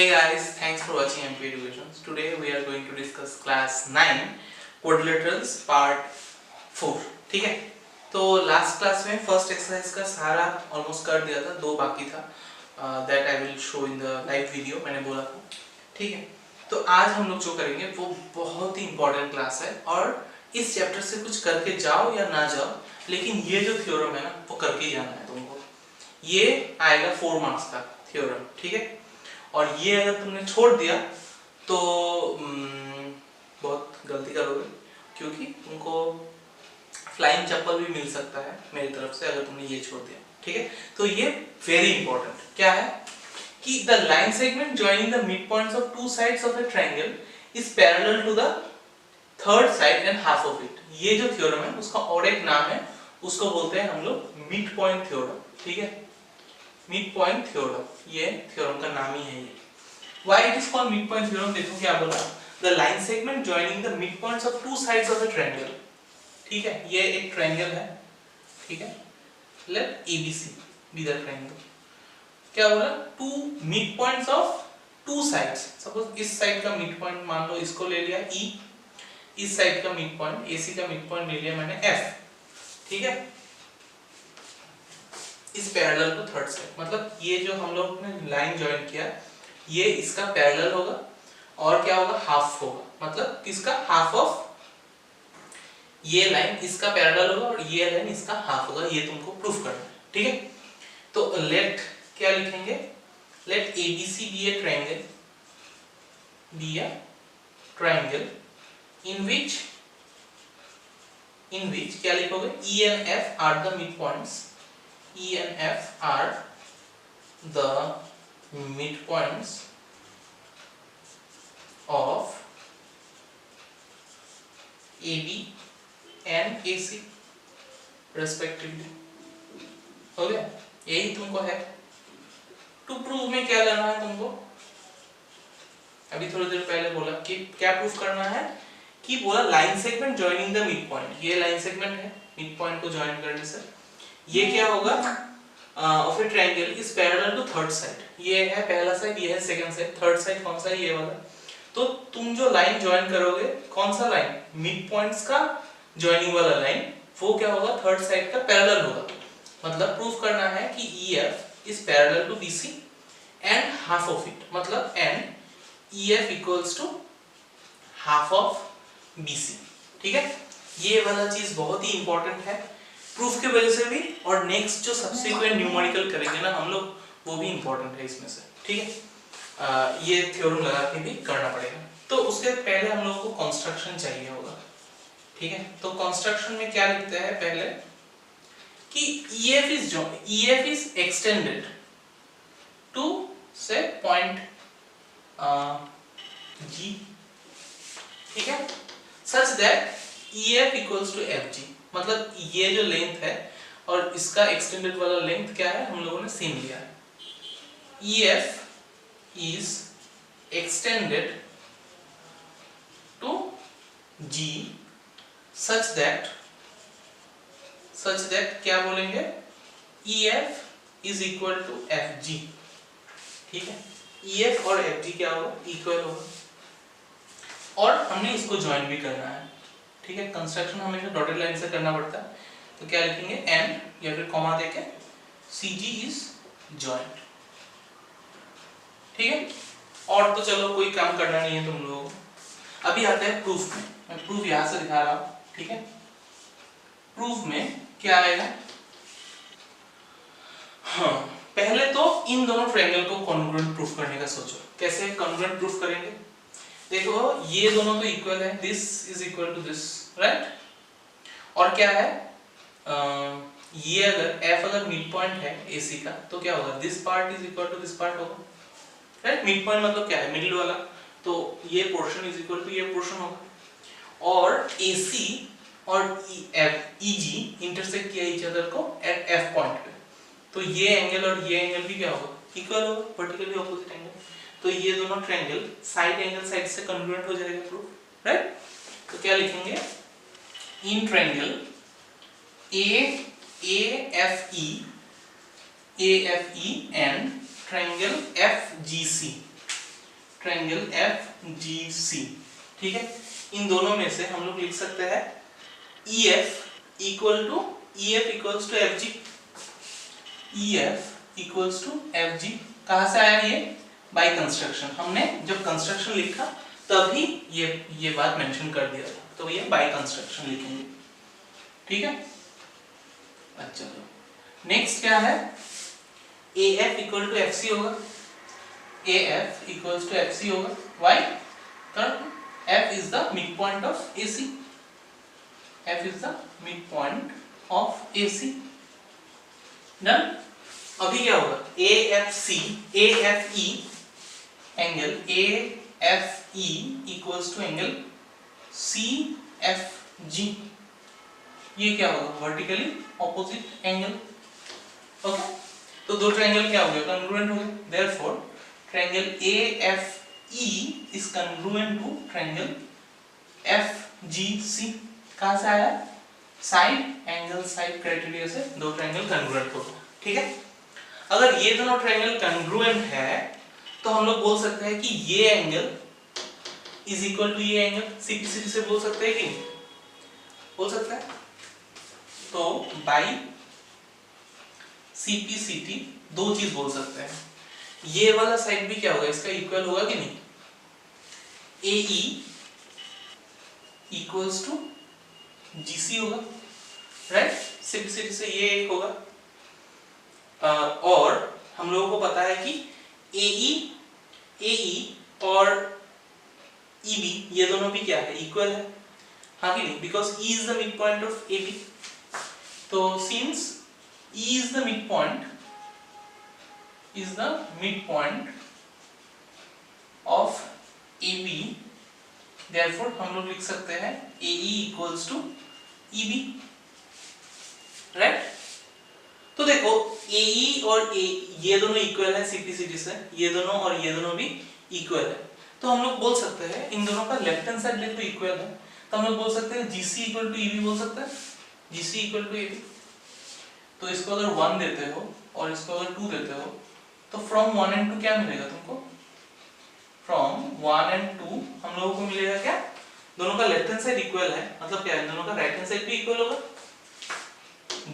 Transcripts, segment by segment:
Hey guys, thanks for watching MP Educations. Today we are going to discuss class 9 quadrilaterals part 4. ठीक है, तो last class में first exercise का सारा almost कर दिया था, दो बाकी था that I will show in the live video, मैंने बोला था. ठीक है, तो आज हम लोग जो करेंगे वो बहुत ही इंपॉर्टेंट क्लास है और इस चैप्टर से कुछ करके जाओ या ना जाओ, लेकिन ये जो थ्योरम है ना वो करके जाना है तुमको. ये आएगा 4 मार्क्स का थ्योरम. ठीक है, और ये अगर तुमने छोड़ दिया तो बहुत गलती करोगे, क्योंकि तुमको फ्लाइंग चप्पल भी मिल सकता है मेरी तरफ से अगर तुमने ये छोड़ दिया. ठीक है, तो ये वेरी इंपॉर्टेंट क्या है कि the line segment joining the mid points of two sides of a triangle is parallel to the third side and half of it. ये जो थ्योरम है उसका और एक नाम है, उसको बोलते हैं हम लोग मिड पॉइंट थ्योरम. ठीक है, मिड पॉइंट थ्योरम, ये थ्योरम का नाम ही है ये. Why it is called mid point theorem? देखो क्या बोला, the line segment joining the mid points of two sides of a triangle. ठीक है, ये एक ट्रायंगल है. ठीक है, let ABC be the triangle. क्या बोला, two mid points of two sides. Suppose इस साइड का मिड पॉइंट मान लो इसको ले लिया E, इस साइड का मिड पॉइंट AC का मिड पॉइंट ले लिया मैंने F. ठीक है, इस पैरेलल टू थर्ड साइड, मतलब ये जो हम लोग ने लाइन ज्वाइन किया ये इसका पैरेलल होगा और क्या होगा, हाफ होगा. मतलब किसका, हाफ ऑफ ये लाइन इसका पैरेलल होगा और ये लाइन इसका हाफ होगा. ये तुमको प्रूफ करना है. ठीक है, तो लेट क्या लिखेंगे, late ABC be a triangle in which क्या लिखोगे, E and F are the midpoints. E and F are the midpoints of AB and AC respectively. हो गया, यही तुमको है. टू प्रूव में क्या लेना है तुमको, अभी थोड़ी देर पहले बोला कि क्या प्रूफ करना है, कि बोला line segment joining the mid point. ये लाइन सेगमेंट है, मिड पॉइंट को जॉइन करने से ये क्या होगा, of a triangle is parallel to third side. ये है पहला साइड, ये है सेकंड साइड. थर्ड साइड कौन सा है, ये वाला. तो तुम जो लाइन ज्वाइन करोगे, कौन सा लाइन, मिड पॉइंट्स का ज्वाइनिंग वाला लाइन, वो क्या होगा, थर्ड साइड का पैरेलल होगा. मतलब प्रूफ करना है कि EF is parallel to BC and half of it, मतलब and EF equals to half of BC. ठीक है, ये वाला चीज बहुत ही इंपॉर्टेंट है प्रूफ के वजह से भी, और नेक्स्ट जो सब्सिक्वेंट न्यूमेरिकल करेंगे ना हम लोग, वो भी इंपॉर्टेंट है इसमें से. ठीक है, ये थ्योरम लगा के भी करना पड़ेगा. तो उसके पहले हम लोगों को कंस्ट्रक्शन चाहिए होगा. ठीक है, तो कंस्ट्रक्शन में क्या लिखते हैं पहले कि EF is extended to say point G. ठीक है, such that EF equals to FG. मतलब ये जो लेंथ है और इसका एक्सटेंडेड वाला लेंथ क्या है, हम लोगों ने सेम लिया है. EF is extended to G such that क्या बोलेंगे, EF is equal to FG. ठीक है, EF और FG क्या होगा, इक्वल होगा. और हमने इसको ज्वाइन भी करना है. ठीक है, कंस्ट्रक्शन हमेशा डॉटेड लाइन से करना पड़ता है. तो क्या लिखेंगे, एंड या फिर कॉमा देके CG इज जॉइंट. ठीक है, और तो चलो कोई काम करना नहीं है तुम लोगों को. अभी आते हैं प्रूफ में. मैं प्रूफ यहां से दिखा रहा हूं. ठीक है, प्रूफ में क्या आएगा, हाँ पहले तो इन दोनों ट्रायंगल को कॉन्ग्रुएंट प्रूफ करने का सोचो. कैसे कॉन्ग्रुएंट प्रूफ करेंगे, देखो ये दोनों तो इक्वल है, this is equal to this, right. और क्या है, ये अगर F अगर मिड पॉइंट है AC का, तो क्या होगा, this part is equal to this part होगा, राइट. मिड पॉइंट मतलब क्या है, मिडिल वाला. तो ये पोर्शन इज इक्वल टू ये पोर्शन होगा. और AC और EG इंटरसेक्ट किया ईच अदर को एट F पॉइंट पे, तो ये एंगल और ये एंगल भी क्या होगा, इक्वल होगा, वर्टिकली ऑपोजिट एंगल. तो ये दोनों ट्रायंगल साइड एंगल साइड से कॉन्ग्रुएंट हो जाएगा प्रूफ, राइट. तो क्या लिखेंगे, in triangle AFE and triangle FGC. Triangle F G C. ठीक है, इन दोनों में से हम लोग लिख सकते हैं EF equal to F G. EF equals to F G कहाँ से आया ये? By construction. हमने जब कंस्ट्रक्शन लिखा तभी ये बात मेंशन कर दिया था, तो ये बाय कंस्ट्रक्शन लिखेंगे। ठीक है, अच्छा नेक्स्ट क्या है? AF इक्वल टू FC होगा। AF इक्वल्स टू FC होगा। व्हाई? कारण F is the mid point of AC। F is the mid point of AC। Done. अभी क्या होगा? AFE angle AFE equals to angle CFG। ये क्या होगा? Vertically opposite angle. Okay, तो दो ट्रायंगल क्या हो गए? कॉन्ग्रुएंट हो गए। Therefore triangle AFE is congruent to triangle FGC। कहां से आया? साइड एंगल साइड क्राइटेरिया से दो ट्रायंगल कॉन्ग्रुएंट हो गए। ठीक है, अगर ये दोनों ट्रायंगल कॉन्ग्रुएंट है तो हम लोग बोल सकते हैं कि ये एंगल इज इक्वल टू ये एंगल। CPCD से बोल सकते हैं कि नहीं? बोल सकते हैं। तो बाय CPCD दो चीज बोल सकते हैं। ये वाला साइड भी क्या होगा? इसका इक्वल होगा कि नहीं? AE इक्वल्स टू GC होगा, राइट? CPCD से ये एक होगा। और हम लोगों को पता है कि AE और EB ये दोनों भी क्या है? इक्वल है, हाँ कि नहीं? Because E is the mid point of AB। तो since E is the midpoint of AB, therefore हम लोग लिख सकते हैं AE equals to EB, right? तो देखो AE और ये दोनों इक्वल है CPCD से, ये दोनों और ये दोनों भी इक्वल है। तो हम लोग बोल सकते हैं इन दोनों का लेफ्ट हैंड साइड देखो इक्वल है, तो हम लोग बोल सकते हैं GC equal to EB बोल सकते हैं। GC equal to EB, तो इसको अगर 1 देते हो और इसको अगर 2 देते हो तो फ्रॉम 1 and 2 क्या मिलेगा तुमको? फ्रॉम 1 and 2 हम लोगों को मिलेगा क्या? दोनों का लेफ्ट हैंड साइड इक्वल है, मतलब क्या है? दोनों का राइट हैंड साइड भी इक्वल होगा।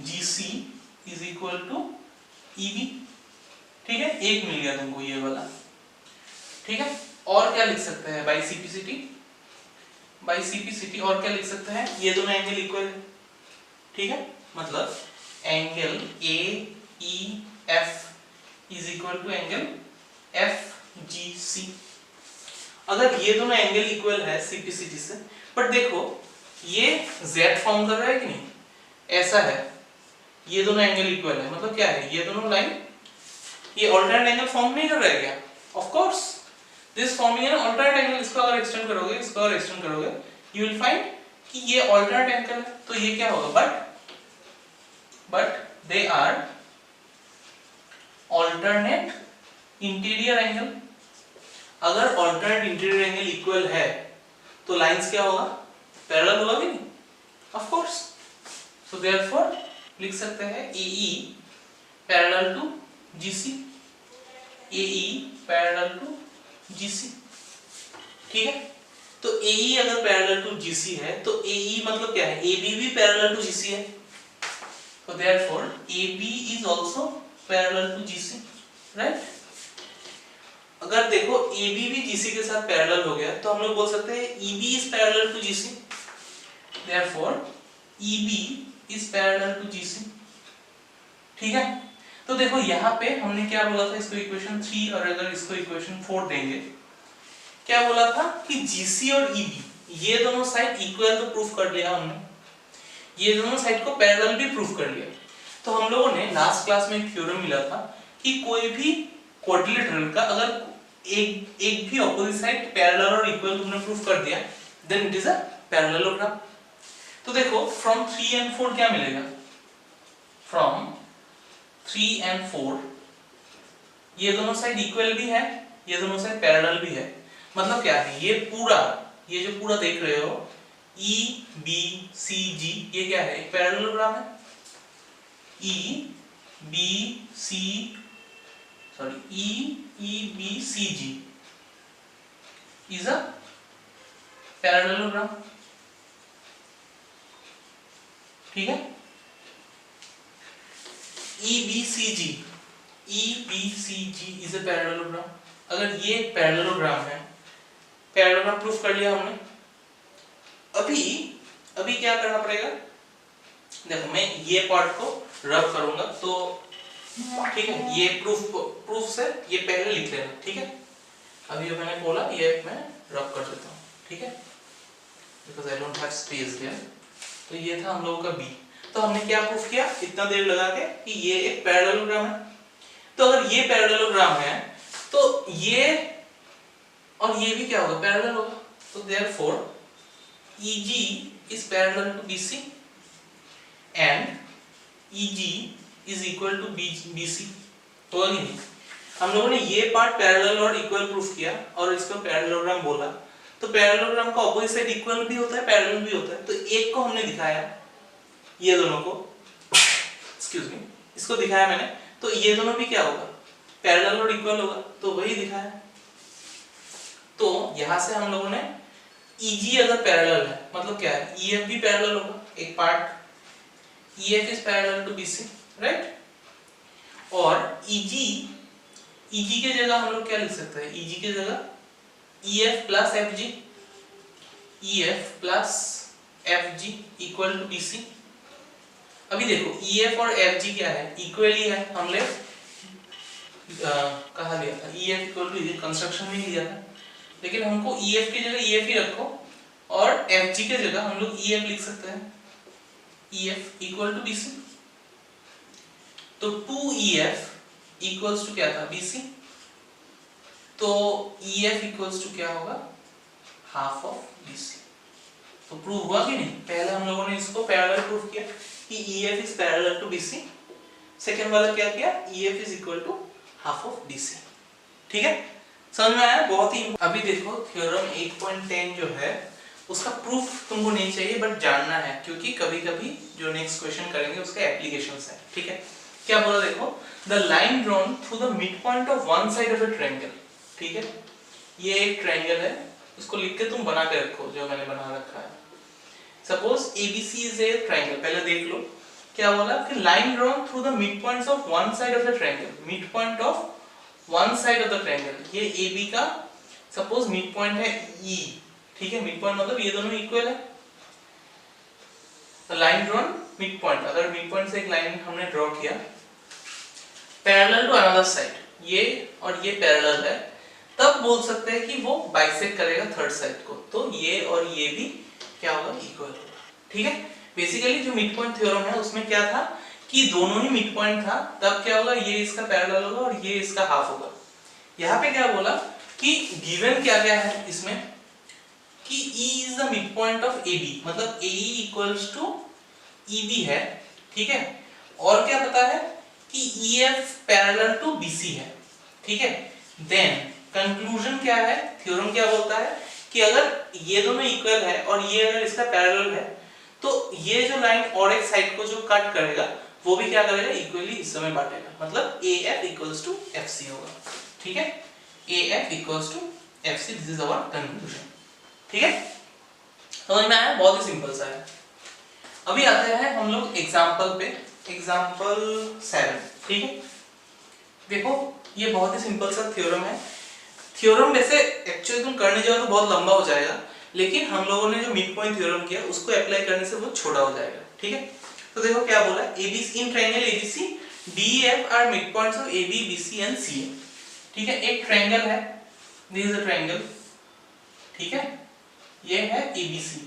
GC is equal to EB। ठीक है, एक मिल गया तुमको ये वाला। ठीक है, और क्या लिख सकते हैं? बाय CPCD और क्या लिख सकते हैं? ये दोनों एंगल इक्वल है। ठीक है, मतलब angle AEF is equal to angle FGC। अगर ये दोनों एंगल इक्वल है CPCD से, बट देखो ये Z फॉर्म कर रहा है कि नहीं? ऐसा है, ये दोनों एंगल इक्वल है, मतलब क्या है? ये दोनों लाइन ये ऑल्टरनेट एंगल फॉर्म नहीं कर रहा है क्या? Of course this forming an alternate angle. इसको अगर एक्सटेंड करोगे, इसको अगर एक्सटेंड करोगे, यू विल फाइंड कि ये ऑल्टरनेट एंगल है। तो ये क्या होगा? But they are alternate interior angle. अगर ऑल्टरनेट इंटीरियर एंगल इक्वल है तो लाइंस क्या होगा? पैरेलल होगा कि नहीं? Of course. सो देयरफॉर लिख सकते हैं AE parallel to GC। AE parallel to GC। ठीक है, तो AE अगर पैरेलल टू GC है तो AE मतलब क्या है? AB भी पैरेलल टू GC है, तो therefore AB is also parallel to GC, right? अगर देखो AB भी GC के साथ पैरेलल हो गया तो हम लोग बोल सकते हैं EB is parallel to GC, therefore EB is parallel to GC। ठीक है, तो देखो यहाँ पे हमने क्या बोला था? इसको इक्वेशन 3 और अगर इसको इक्वेशन 4 देंगे, क्या बोला था कि GC और EB ये दोनों साइड इक्वल तो प्रूफ कर लिया हमने, ये दोनों साइड को पैरेलल भी प्रूफ कर लिया। तो हम लोगों ने लास्ट क्लास में एक थ्योरम मिला था कि कोई भी क्वाड्रिलेटरल का अगर एक भी ऑपोजिट साइड पैरेलल और इक्वल तुमने प्रूफ कर दिया, then it is a parallelogram. तो देखो फ्रॉम 3 and 4 क्या मिलेगा? फ्रॉम 3 and 4 ये दोनों साइड इक्वल भी है, ये दोनों साइड पैरेलल भी है। मतलब क्या है? ये जो पूरा देख रहे हो EBCG, ये क्या है? एक पैरेललोग्राम है। EBCG इज अ पैरेललोग्राम, ठीक है। EBCG is a parallelogram. अगर ये एक पैरेललोग्राम है, पैरेललोग्राम प्रूफ कर लिया हमने। अभी क्या करना पड़ेगा, देखो मैं ये पार्ट को रब करूंगा तो ठीक है, ये प्रूफ से ये पहले लिख लेना, ठीक है। अभी जो मैंने बोला ये मैं रब कर देता हूँ, ठीक है, because I don't have space there. तो ये था हम लोगों का बी। तो हमने क्या प्रूफ किया इतना देर लगा के कि ये एक पैरेललोग्राम है। तो अगर ये पैरेललोग्राम है तो ये और ये भी क्या होगा, पैरेलल होगा। तो therefore EG is parallel to BC and EG is equal to BC, होगा कि नहीं। हम लोगों ने ये पार्ट पैरेलल और इक्वल प्रूफ किया और इसको पैरेललोग्राम बोला। तो पैरेललोग्राम का ऑपोजिट साइड इक्वल भी होता है, पैरेलल भी होता है। तो एक को हमने दिखाया, ये दोनों को एक्सक्यूज मी, इसको दिखाया मैंने, तो ये दोनों भी क्या होगा, पैरेलल और इक्वल होगा, तो वही दिखाया। तो यहां से हम लोगों ने EG अगर पैरेलल है मतलब क्या है, EF भी पैरेलल होगा, एक part EF is parallel to BC, right. और EG के जगह हम लोग क्या लिख सकते हैं, EG के जगह EF plus FG, EF plus FG equal to BC। अभी देखो EF और FG क्या है, इक्वली है। हमने कहा लिया था EF इक्वल टू, कंस्ट्रक्शन में लिया था, लेकिन हमको EF की जगह EF ही रखो और FG के जगह हम लोग EF लिख सकते हैं, EF इक्वल टू BC। तो 2EF इक्वल्स टू क्या था, BC। तो EF इक्वल्स टू क्या होगा, हाफ ऑफ BC। तो प्रूव हुआ कि नहीं। पहले हम लोगों ने इसको पैरेलल प्रूफ किया कि EF is parallel to BC। Second वाला क्या किया, EF is equal to half of BC, ठीक है, समझ में आया। बहुत ही अभी देखो थ्योरम 8.10 जो है उसका प्रूफ तुमको नहीं चाहिए बट जानना है, क्योंकि कभी-कभी जो नेक्स्ट क्वेश्चन करेंगे उसका एप्लीकेशंस है, ठीक है। क्या बोला देखो, the line drawn through the mid point of one side of a triangle, ठीक है। ये एक ट्रायंगल है, इसको लिख के तुम बना के रखो जो मैंने बना रखा है। Suppose ABC is a triangle, पहले देख लो क्या बोला कि line drawn through the mid points of one side of the triangle, mid point of one side of the triangle. ये AB का सपोज मिड पॉइंट है E, ठीक है। मिड पॉइंट मतलब ये दोनों इक्वल है। तो लाइन ड्रॉन मिड पॉइंट, अगर मिड पॉइंट से एक लाइन हमने ड्रॉ किया पैरेलल टू अनदर साइड, ये और ये पैरेलल है, तब बोल सकते हैं कि वो बाइसेक्ट करेगा थर्ड साइड को। तो ये और ये भी क्या होगा, इक्वल होगा, ठीक है। बेसिकली जो मिड पॉइंट थ्योरम है उसमें क्या था कि दोनों ही मिड पॉइंट था, तब क्या होगा, ये इसका पैरेलल होगा और ये इसका हाफ होगा। यहाँ पे क्या बोला कि गिवन क्या क्या है इसमें कि E is the midpoint of AB, मतलब AE equals to EB है, ठीक है। और क्या पता है कि EF parallel to BC है, ठीक है। देन कंक्लूजन क्या है, थ्योरम क्या बोलता है कि अगर ये दोनों इक्वल है और ये अगर इसका पैरेलल है तो ये जो लाइन और एक साइड को जो कट करेगा वो भी क्या करेगा, इक्वली हिस्सों में बांटेगा, मतलब AF equals to FC होगा, ठीक है। AF equals to FC, this is our conclusion, ठीक है। समझ में आया, बहुत ही सिंपल सा है। अभी आते हैं हम लोग एग्जांपल पे, एग्जांपल 7, ठीक है। देखो ये बहुत ही सिंपल सा थ्योरम है। थ्योरम वैसे एक्चुअली तुम करने जाओ तो बहुत लंबा हो जाएगा, लेकिन हम लोगों ने जो मिड पॉइंट थ्योरम किया उसको अप्लाई करने से वो छोटा हो जाएगा, ठीक है। तो देखो क्या बोला, ABC in triangle ABC DEF are mid points of AB BC and CA, ठीक है। एक ट्रायंगल है, दिस इज अ ट्रायंगल, ठीक है। ये है ABC।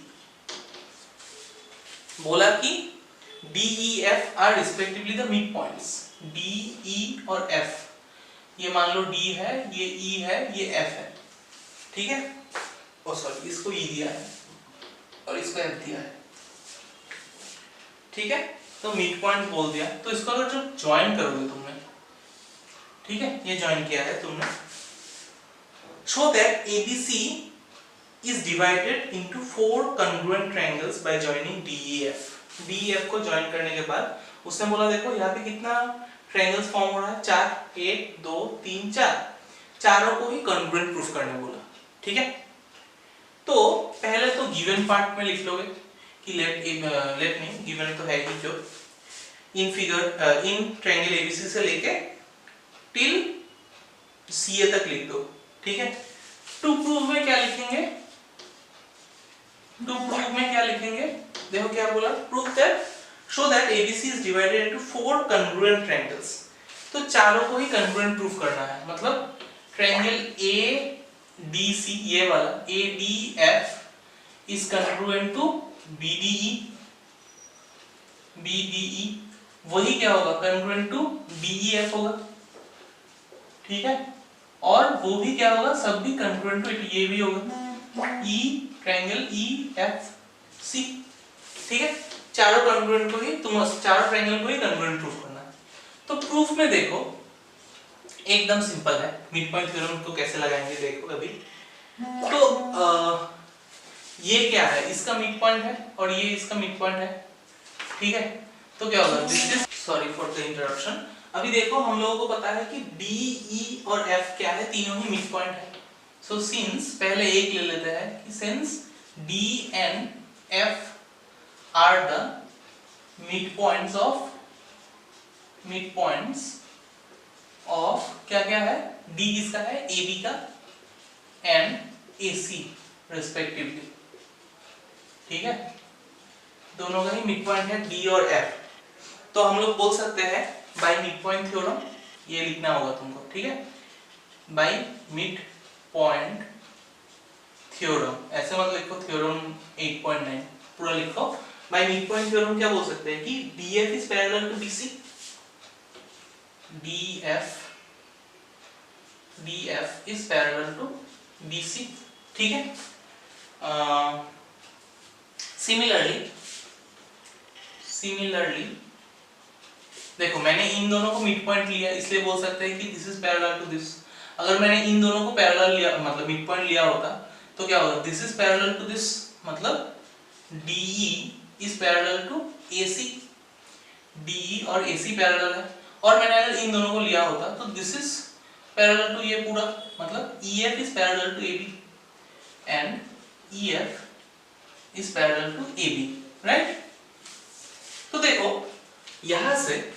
बोला कि DEF are respectively the mid points, DE और F, ये मान लो D है, ये E है, ये F है, ठीक है। ओ सॉरी, इसको E दिया है और इसको F दिया है, ठीक है। तो मिड पॉइंट बोल दिया, तो इसको अगर जो ज्वाइन करोगे तुमने, ठीक है, ये ज्वाइन किया है तुमने, show that ABC is divided into 4 congruent triangles by joining DEF। DEF को ज्वाइन करने के बाद उसने बोला देखो यहाँ पे कितना ट्रायंगल्स फॉर्म हो रहा है, 4, 1 2 3 4, चारों को ही कॉन्ग्रुएंट प्रूफ करने बोला, ठीक है। तो पहले तो गिवन पार्ट में लिख लोगे कि लेट नहीं, गिवन तो है ही, जो in figure in triangle ABC से लेके टिल सीए तक लिख दो, ठीक है। टू प्रूव में क्या लिखेंगे, टू प्रूव में क्या लिखेंगे, देखो क्या बोला, prove that show that ABC is divided into 4 congruent triangles. तो चारों को ही कॉन्ग्रुएंट प्रूफ करना है, मतलब ट्रायंगल ए डी सी, ये वाला A D F is congruent to B D E, वही क्या होगा, congruent to B E F होगा, ठीक है। और वो भी क्या होगा, सब भी कॉन्ग्रुएंट टू ये भी होगा, ई ट्रायंगल ई एफ सी, ठीक है। चारों कॉन्ग्रुएंट को ही तुम चारों ट्रायंगल को ही कॉन्ग्रुएंट प्रूफ करना है। तो प्रूफ में देखो एकदम सिंपल है, मिड पॉइंट थ्योरम को कैसे लगाएंगे देखो अभी। तो ये क्या है, इसका मिड पॉइंट है और ये इसका मिड पॉइंट है, ठीक है। तो क्या होगा, this is, sorry for the interruption. अभी देखो हम लोगों को पता है कि डी ई और एफ क्या है, तीनों ही मिड पॉइंट है। सो सिंस, पहले एक ले लेते हैं कि since D and F R the mid points of क्या क्या है, डी इसका है, ए बी का एंड ए सी रेस्पेक्टिवली, ठीक है। दोनों का ही मिड पॉइंट है डी और एफ। तो हम लोग बोल सकते हैं बाय मिड पॉइंट थ्योरम, ये लिखना होगा तुमको, ठीक है। बाय मिड पॉइंट थ्योरम, ऐसे मत लिखो थ्योरम 8.9, पूरा लिखो। बाय मिड पॉइंट थ्योरम क्या बोल सकते हैं कि DF is parallel to BC, DF is parallel to BC, ठीक है। सिमिलरली देखो मैंने इन दोनों को मिड पॉइंट लिया, इसलिए बोल सकते हैं कि this is parallel to this. अगर मैंने इन दोनों को पैरेलल लिया, मतलब मिड पॉइंट लिया होता, तो क्या होगा, this is parallel to this, मतलब DE is parallel to AC, DE और AC पैरेलल है। और मैंने अगर इन दोनों को लिया होता तो दिस इज पैरेलल टू ये पूरा, मतलब EF is parallel to AB and EF is parallel to AB, right. तो देखो यहां से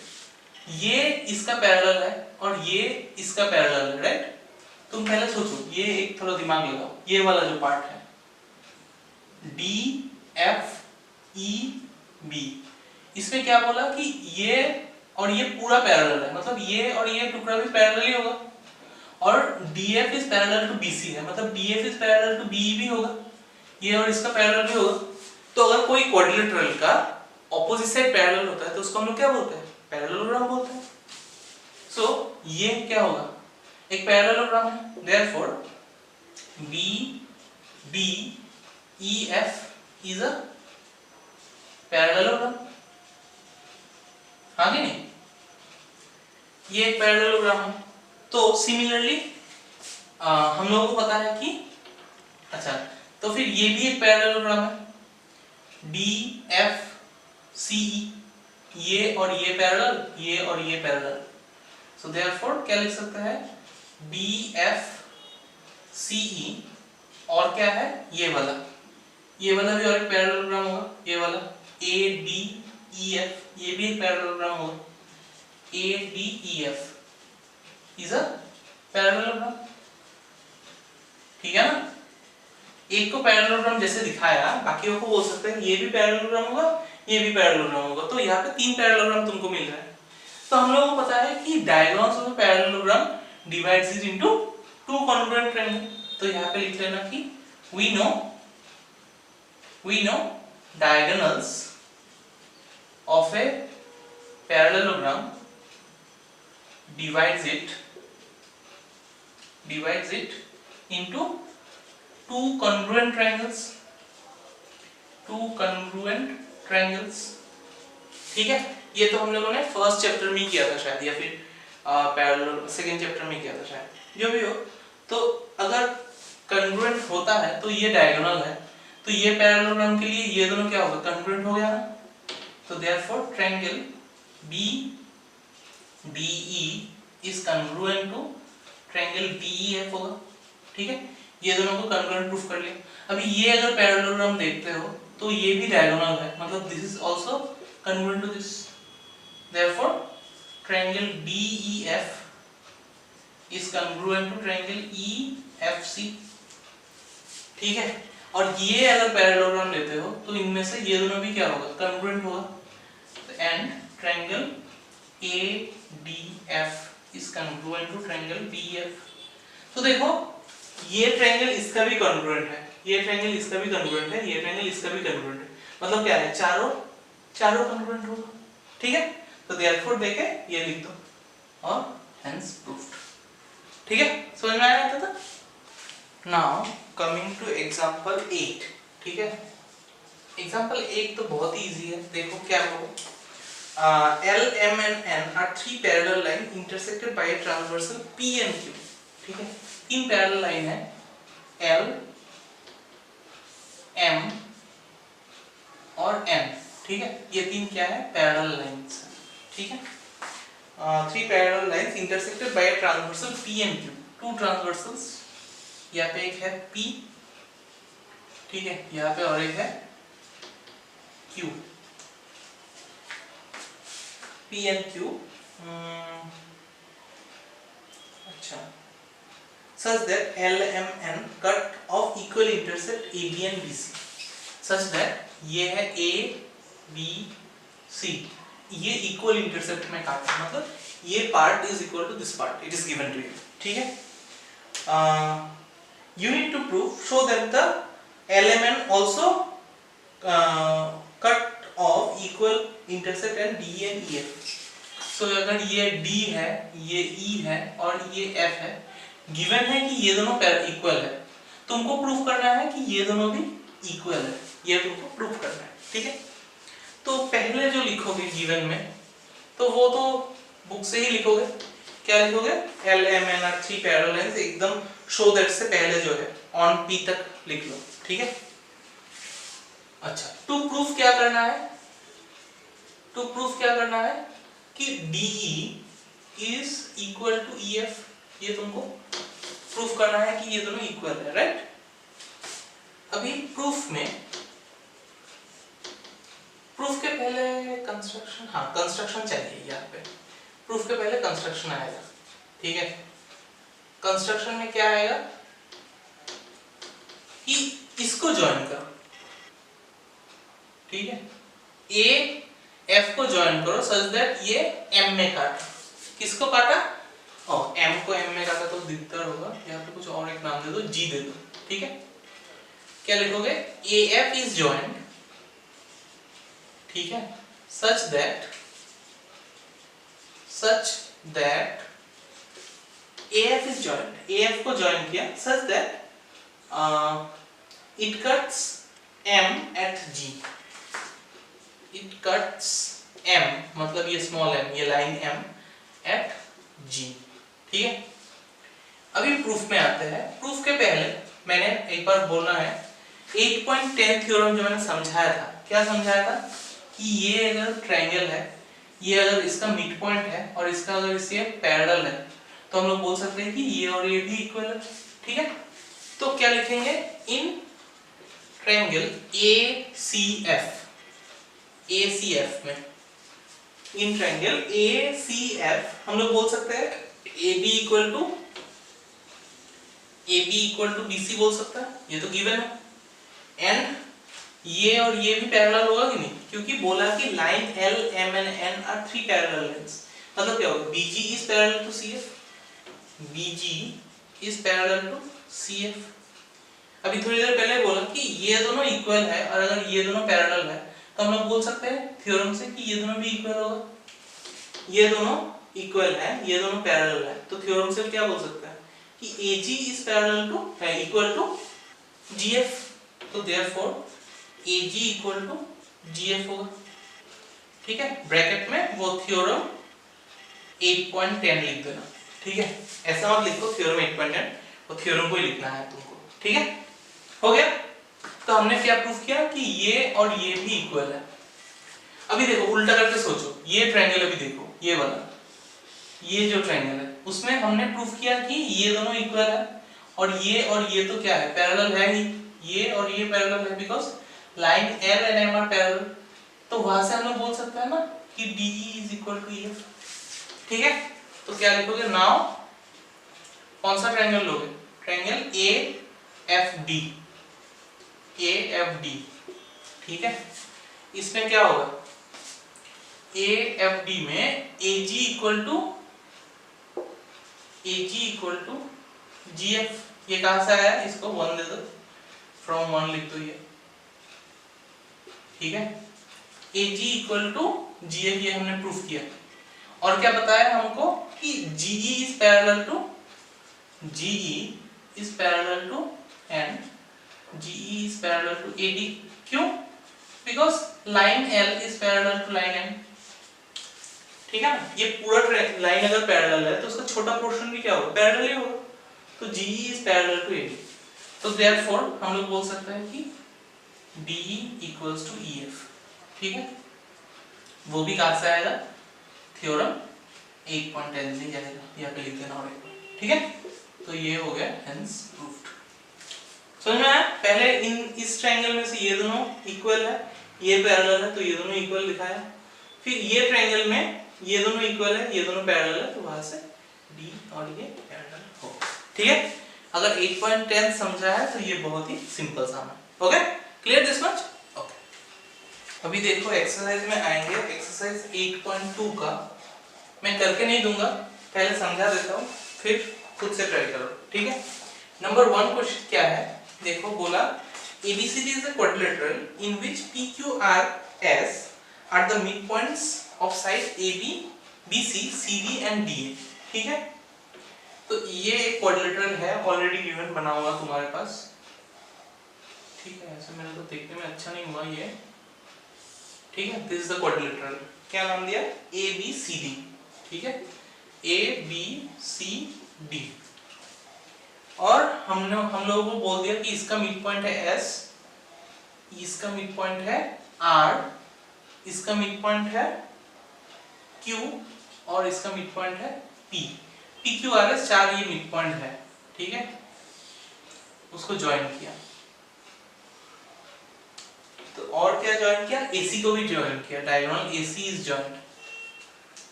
ये इसका पैरेलल है और ये इसका पैरेलल है, राइट। तुम पहले सोचो, ये एक थोड़ा दिमाग लगाओ, ये वाला जो पार्ट है DFEB, इसमें क्या बोला कि ये और ये पूरा पैरेलल है, मतलब ये और ये टुकड़ा भी पैरेलल ही होगा। और DF is parallel to BC है, मतलब DF is parallel to BE भी होगा, ये और इसका पैरेलल भी होगा। तो अगर कोई क्वाड्रिलेटरल का ऑपोजिट साइड पैरेलल होता है तो उसको हम लोग क्या बोलते हैं, पैरेललोग्राम बोलते हैं। सो ये क्या होगा, एक पैरेललोग्राम है, therefore BDEF is a parallelogram, हाँ कि नहीं, ये एक पैरेललोग्राम है। तो सिमिलरली हम लोगों को पता है कि, अच्छा तो फिर ये भी एक पैरेललोग्राम है, DFCE, ये और ये पैरेलल, ये और ये पैरेलल। सो देयरफॉर क्या लिख सकते हैं, DFCE और क्या है, ये वाला भी और एक पैरेललोग्राम होगा, ये वाला ADEF, ये भी एक पैरेललोग्राम होगा, ADEF इज अ पैरेललोग्राम, ठीक है ना। एक को पैरेललोग्राम जैसे दिखाया, बाकियों को बोल सकते हैं ये भी पैरेललोग्राम होगा, ये भी पैरेललोग्राम होगा। तो यहाँ पे 3 पैरेललोग्राम तुमको मिल रहा है। तो हम लोगों को पता है कि diagonals of a parallelogram divides it into 2 congruent triangle. तो यहाँ पे लिख लेना कि we know diagonals of a parallelogram divides it into 2 congruent triangles, ठीक है। ये तो हम लोगों ने फर्स्ट चैप्टर में किया था शायद, या फिर पैरेलल सेकंड चैप्टर में किया था शायद, जो भी हो। तो अगर कॉन्ग्रुएंट होता है तो ये डायगोनल है, तो ये पैरेललोग्राम के लिए ये दोनों क्या होगा, कॉन्ग्रुएंट हो गया ना। तो therefore triangle BDE is congruent to triangle DEF होगा, ठीक है। ये दोनों को कॉन्ग्रुएंट प्रूफ कर लिया। अभी ये अगर पैरेललोग्राम देखते हो तो ये भी डायगोनल है, मतलब this is also convert to this, therefore triangle DEF is congruent to triangle EFC। ठीक है, और ये अगर पैरेललोग्राम लेते हो तो इनमें से ये दोनों भी क्या होगा, कन्ग्रुएंट होगा। And triangle ADF is congruent to triangle BF। तो देखो ये ट्रायंगल इसका भी कन्ग्रुएंट है, ये ट्रायंगल इसका भी कन्ग्रुएंट है, ये ट्रायंगल इसका भी कन्ग्रुएंट है, मतलब क्या है, चारों कन्ग्रुएंट होगा। ठीक है, तो देयरफॉर देके ये लिख दो और हेंस प्रूव्ड। ठीक है, समझ में आया था? Now coming two example 8। ठीक है, एग्जांपल 8 तो बहुत ही इजी है। देखो क्या होगा, L, M and N are three parallel lines intersected by a transversal P and Q। ठीक है, तीन पैरेलल लाइन है L, M और N। ठीक है, ये तीन क्या है, पैरेलल लाइंस। ठीक है, three parallel lines intersected by a transversal P and Q। Two transversals, यहाँ पे एक है P, ठीक है, यहाँ पे और एक है Q, P and Q। अच्छा, such that L, M, N cut off equal intersect AB and BC, such that ये है A, B, C, ये इक्वल इंटरसेक्ट में काटा, मतलब ये part is equal to this part, it is given to you. ठीक है, you need to prove, show that the LMN also cut off equal intersect and D and EF। so अगर ये D है, ये E है और ये F है, गिवन है कि ये दोनों इक्वल है, तुमको प्रूफ करना है कि ये दोनों भी इक्वल है, ये तुमको प्रूफ करना है। ठीक है, तो पहले जो लिखोगे गिवन में, तो वो तो बुक से ही लिखोगे। क्या लिखोगे, L, M, N are three parallel lines, एकदम show that से पहले जो है on P तक लिख लो। ठीक है, अच्छा, टू प्रूफ क्या करना है, टू प्रूफ क्या करना है कि DE is equal to EF, ये तुमको प्रूफ करना है कि ये दोनों इक्वल है, राइट। अभी प्रूफ में, प्रूफ के पहले कंस्ट्रक्शन, हाँ कंस्ट्रक्शन चाहिए यहाँ पे, प्रूफ के पहले कंस्ट्रक्शन आएगा। ठीक है, कंस्ट्रक्शन में क्या आएगा कि इसको ज्वाइन करो। ठीक है, A F को ज्वाइन करो सच दैट ये M में काटा। किसको काटा, M को M में काटा तो दिखता होगा, यहाँ पे कुछ और एक नाम दे दो, G दे दो। ठीक है, क्या लिखोगे, AF is joined, ठीक है, such that AF is joined, AF को ज्वाइन किया such that it cuts M at G, it cuts M मतलब ये स्मॉल m, ये लाइन M at G। ठीक है, अभी प्रूफ में आते हैं। प्रूफ के पहले मैंने एक बार बोलना है 8.10 थ्योरम जो मैंने समझाया था, क्या समझाया था कि ये अगर ट्रायंगल है, ये अगर इसका मिड पॉइंट है और इसका अगर इससे पैरेलल है, तो हम लोग बोल सकते हैं कि ये और ये भी इक्वल है। ठीक है, तो क्या लिखेंगे, इन ट्रायंगल ACF में, इन ट्रायंगल ACF हम लोग बोल सकते हैं AB इक्वल टू BC बोल सकता है, ये तो गिवन है। एंड ये और ये भी पैरेलल होगा कि नहीं, क्योंकि बोला कि line L, M and N are three parallel lines, मतलब क्या होगा, BG is parallel to CF, BG is parallel to CF। अभी थोड़ी देर पहले बोला कि ये दोनों इक्वल है, और अगर ये दोनों पैरेलल है तो हम लोग बोल सकते हैं थ्योरम से कि ये दोनों भी इक्वल होगा। ये दोनों इक्वल है, ये दोनों पैरेलल है, तो थ्योरम से क्या बोल सकते हैं कि AG इज पैरेलल टू है इक्वल टू GF, तो therefore AG equal to GF होगा। ठीक है, ब्रैकेट में वो थ्योरम 8.10 लिख देना। ठीक है, ऐसा मत लिखो थ्योरम 8.10, वो थ्योरम को ही लिखना है तुमको। ठीक है, हो गया। तो हमने क्या प्रूफ किया कि ये और ये भी इक्वल है। अभी देखो उल्टा करके सोचो, ये ट्रायंगल अभी देखो, ये वाला, ये जो ट्रायंगल है उसमें हमने प्रूफ किया कि ये दोनों इक्वल है, और ये तो क्या है, पैरेलल है ही, ये और ये पैरेलल है because line L and M are parallel, तो वहां से हम लोग बोल सकते हैं ना कि DE is equal to EF। ठीक है, तो क्या लिखोगे नाउ, कौन सा ट्रायंगल लोगे, ट्रायंगल AFD, AFD। ठीक है, इसमें क्या होगा, AFD में AG इक्वल टू GF। ये कहां से आया, इसको 1 दे दो, फ्रॉम 1 लिख दो ये। ठीक है, AG इक्वल टू GF, ये हमने प्रूफ किया। और क्या बताया हमको कि GE is parallel to and GE is parallel to AD। क्यों, because line L is parallel to line M। ठीक है ना, ये पूरा लाइन अगर पैरेलल है तो उसका छोटा पोर्शन भी क्या होगा, पैरेलल ही होगा, तो GE is parallel to AD। तो देयरफॉर हम लोग बोल सकते हैं कि DE इक्वल्स टू EF। ठीक है, वो भी कहां से आएगा, थ्योरम 8.10 से जाएगा, यहाँ पे लिख देना और। ठीक है, तो ये हो गया हेंस प्रूव्ड। समझ में आया, पहले इस ट्रायंगल में से ये दोनों इक्वल है, ये पैरेलल है, तो ये दोनों इक्वल लिखाया। फिर ये ट्रायंगल में ये दोनों इक्वल है, ये दोनों पैरेलल है, तो वहां से D और ये पैरेलल हो। ठीक है, अगर 8.10 समझा है तो ये बहुत ही सिंपल सा है। Okay, clear this much. Okay, अभी देखो एक्सरसाइज में आएंगे। एक्सरसाइज 8.2 का मैं करके नहीं दूंगा, पहले समझा देता हूँ, फिर खुद से ट्राई करो। ठीक है, नंबर 1 क्वेश्चन क्या है, देखो बोला ABCD is a quadrilateral in which PQRS are the midpoints of side AB, BC, CD and DA। ठीक है, तो ये एक क्वाड्रिलेटरल है, ऑलरेडी गिवन बना हुआ तुम्हारे पास। ठीक है, ऐसे मेरे को देखने में अच्छा नहीं हुआ ये। ठीक है, दिस इज द क्वाड्रिलेटरल, क्या नाम दिया, ABCD। ठीक है, ABCD, और हम लोगों को बोल दिया कि इसका मिड पॉइंट है S, इसका मिड पॉइंट है R, इसका मिड पॉइंट है Q और इसका मिड पॉइंट है P। PQRS 4 ये मिड पॉइंट है। ठीक है, उसको ज्वाइन किया, तो और क्या ज्वाइन किया, AC को भी ज्वाइन किया, डायगोनल AC इज जॉइंट।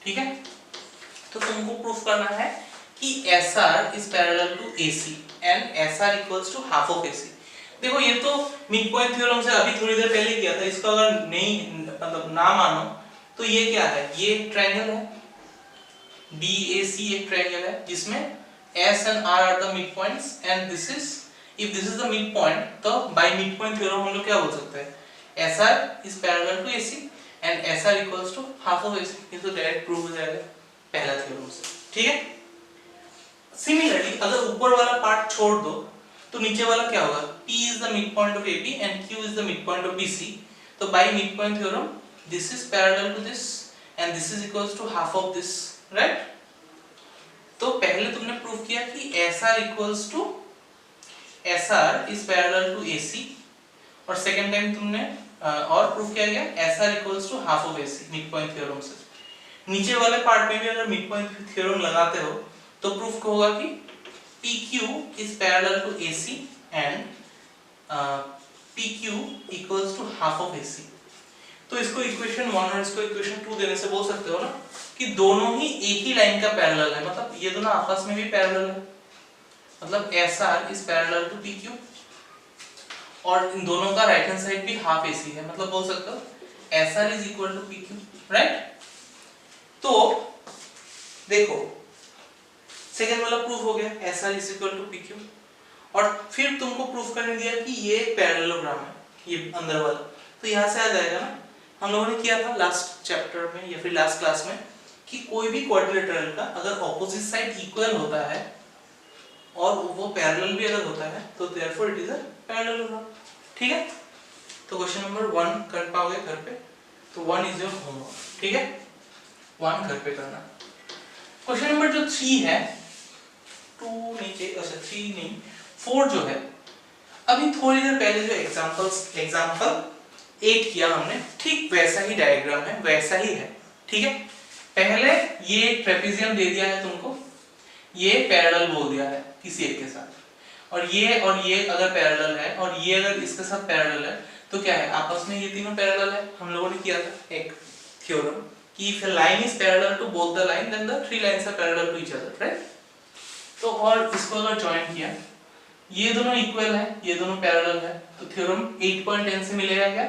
ठीक है, तो तुमको प्रूफ करना है कि SR is parallel to AC and SR equals to half of AC। देखो ये तो मिड पॉइंट थ्योरम से अभी थोड़ी देर पहले किया था, इसको अगर नहीं मतलब ना मानो तो ये क्या है, ये ट्रायंगल है DAC, एक ट्रायंगल है जिसमें S and R are the midpoints and this is, if this is the midpoint, तो by midpoint थ्योरम हम लोग क्या बोल सकते हैं, SR is parallel to AC and SR equals to half of AC। ये तो डायरेक्ट प्रूव हो जाएगा पहला थ्योरम से। ठीक है, सिमिलरली अगर ऊपर वाला पार्ट छोड़ दो तो नीचे वाला क्या होगा, P is the midpoint of AB and Q is the midpoint of BC। तो by midpoint theorem this is parallel to this and this is equals to half of this, right? तो पहले तुमने प्रूव किया कि SR equals to SR is parallel to AC, और second time तुमने और prove किया गया SR equals to half of AC midpoint theorem से। नीचे वाले पार्ट में भी अगर midpoint theorem लगाते हो तो प्रूफ को होगा कि PQ is parallel to AC and PQ equals to half of AC। तो इसको इक्वेशन 1 और इसको इक्वेशन 2 देने से बोल सकते हो ना कि दोनों ही एक ही लाइन का पैरेलल है, मतलब ये दोनों आपस में भी पैरेलल है, मतलब SR is parallel to PQ और इन दोनों का राइट हैंड साइड भी हाफ AC है, मतलब बोल सकते हो SR is equal to PQ, right. तो देखो सेकेंड वाला प्रूफ हो गया SR is equal to PQ, और फिर तुमको प्रूफ करने दिया कि ये पैरेललोग्राम है, ये अंदर वाला, तो यहाँ से आ जाएगा ना, हम लोगों ने किया था लास्ट चैप्टर में या फिर लास्ट क्लास में कि कोई भी क्वाड्रिलेटरल का अगर ऑपोजिट साइड इक्वल होता है और वो पैरेलल भी अगर होता है तो therefore it is a parallelogram. ठीक है, तो क्वेश्चन नंबर 1 कर पाओगे घर पे, तो 1 इज योर होमवर्क। ठीक है, 1 घर पे करना। क्वेश्चन नंबर जो 3 है, 2 नहीं चाहिए, अच्छा 3 नहीं 4 जो है, अभी थोड़ी देर पहले जो एग्जांपल 8 किया हमने, ठीक वैसा ही डायग्राम है, वैसा ही है। ठीक है, पहले ये ट्रेपेजियम दे दिया है तुमको, ये पैरेलल बोल दिया है किसी एक के साथ, और ये अगर पैरेलल है और ये अगर इसके साथ पैरेलल है तो क्या है, आपस में ये तीनों पैरेलल है। हम लोगों ने किया था एक थ्योरम कि if a line is parallel to both the line then the three lines are parallel to each other, right? तो और इसको अगर ज्वाइन किया, ये दोनों इक्वल है, ये दोनों पैरेलल है, तो थ्योरम 8.10 से मिलेगा क्या,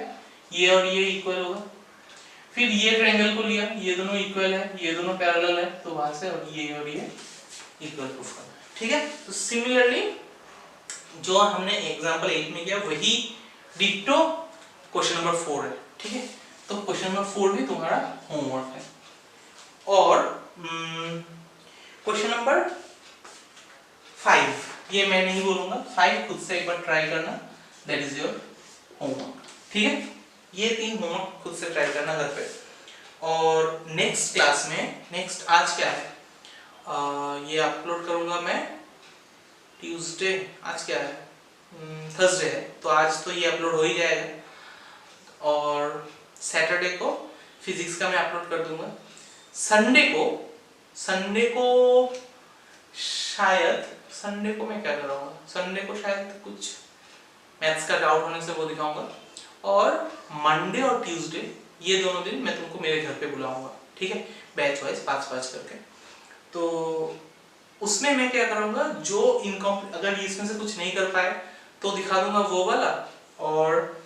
ये और ये इक्वल होगा। फिर ये ट्रायंगल को लिया, ये दोनों इक्वल है, ये दोनों पैरेलल है, तो वहां से और ये इक्वल प्रूफ करना है। ठीक है, तो सिमिलरली जो हमने एग्जांपल 8 में किया वही डिट्टो क्वेश्चन नंबर 4 है। ठीक है, तो क्वेश्चन नंबर 4 भी तुम्हारा होमवर्क है। और क्वेश्चन नंबर 5 ये मैं नहीं बोलूंगा, 5 खुद से एक बार ट्राई करना, दैट इज योर होमवर्क। ठीक है, ये 3 होमवर्क खुद से ट्राई करना घर पे। और नेक्स्ट क्लास में, नेक्स्ट आज क्या है, ये अपलोड करूंगा मैं ट्यूसडे, आज क्या है, थर्सडे है, तो आज तो ये अपलोड हो ही जाएगा। और सैटरडे को फिजिक्स का मैं अपलोड कर दूंगा। संडे को शायद, संडे को मैं क्या कराऊंगा, संडे को शायद कुछ मैथ्स का डाउट होने से वो दिखाऊंगा। और मंडे और ट्यूसडे ये दोनों दिन मैं तुमको मेरे घर पे बुलाऊंगा। ठीक है, बैच वाइज 5-5 करके। तो उसमें मैं क्या करूंगा, जो इनकम्प्लीट, अगर इसमें से कुछ नहीं कर पाए तो दिखा दूंगा वो वाला, और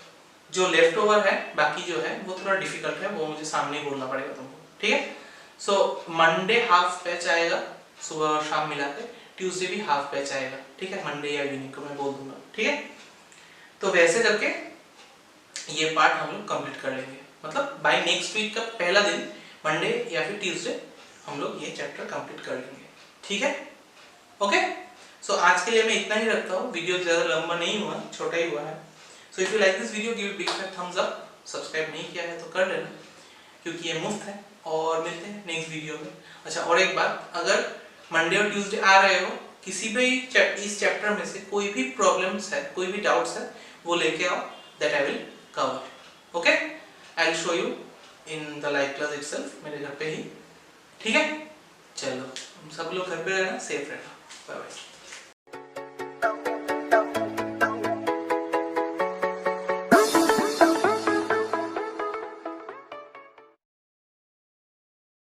जो लेफ्ट ओवर है बाकी जो है वो थोड़ा डिफिकल्ट है, वो मुझे सामने ही बोलना पड़ेगा तुमको। ठीक है, सो मंडे हाफ बैच आएगा सुबह और शाम मिला के, ट्यूसडे भी हाफ बैच आएगा। ठीक है, मंडे या इवनिंग को मैं बोल दूंगा। ठीक है, तो वैसे करके ये पार्ट हम लोग कंप्लीट कर लेंगे, मतलब बाय नेक्स्ट वीक का पहला दिन मंडे या फिर ट्यूसडे हम लोग ये चैप्टर कंप्लीट कर लेंगे। ठीक है, ओके। सो आज के लिए मैं इतना ही रखता हूँ, वीडियो ज़्यादा लंबा नहीं हुआ, छोटा ही हुआ है। So if you like this video give big fat Thums up, subscribe नहीं किया है तो कर लेना क्योंकि ये मुफ्त है। और मिलते हैं नेक्स्ट वीडियो में। अच्छा, और एक बात, अगर मंडे और ट्यूसडे आ रहे हो, किसी भी इस चैप्टर में से कोई भी प्रॉब्लम्स है, कोई भी डाउट्स है, वो लेके आओ, that I will cover. Okay, I will show you in the live class itself, मेरे घर पे ही। ठीक है, चलो हम सब लोग घर पे रहना, सेफ रहना, बाय बाय।